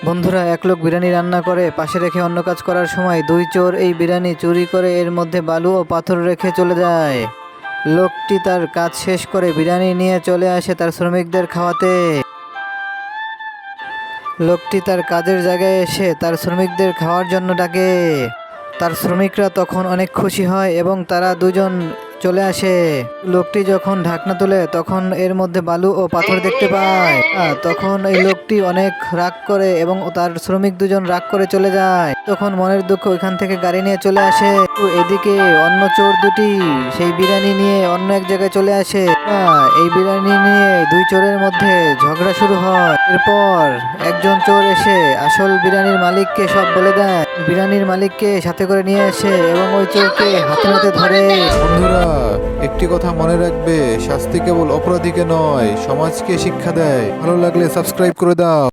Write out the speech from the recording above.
বন্ধুরা, এক লোক বিরিয়ানি রান্না করে পাশে রেখে অন্য কাজ করার সময় দুই চোর এই বিরিয়ানি চুরি করে এর মধ্যে বালু ও পাথর রেখে চলে যায়। লোকটি তার কাজ শেষ করে বিরিয়ানি নিয়ে চলে আসে তার শ্রমিকদের খাওয়াতে। লোকটি তার কাজের জায়গায় এসে তার শ্রমিকদের খাওয়ার জন্য ডাকে। তার শ্রমিকরা তখন অনেক খুশি হয় এবং তারা দুজন চলে আসে। লোকটি যখন ঢাকনা তোলে তখন এর মধ্যে বালু ও পাথর দেখতে পায়। তখন এই লোকটি অনেক রাগ করে এবং তার শ্রমিক দুজন রাগ করে চলে যায়। তখন মনের দুঃখ ওইখান থেকে গাড়ি নিয়ে চলে আসে। তো এদিকে অন্য চোর দুটি সেই বিরিয়ানি নিয়ে অন্য এক জায়গায় চলে আসে। এই বিরিয়ানি নিয়ে দুই চোরের মধ্যে ঝগড়া শুরু হয়। এরপর একজন চোর এসে আসল বিরিয়ানির মালিককে সব বলে দেয়। বিরিয়ানির মালিককে সাথে করে নিয়ে আসে এবং ওই চোরকে হাতে নাতে ধরে। বন্ধুরা, একটি কথা মনে রাখবে, শাস্তি কেবল অপরাধীকে নয়, সমাজকে শিক্ষা দেয়। ভালো লাগলে সাবস্ক্রাইব করে দাও।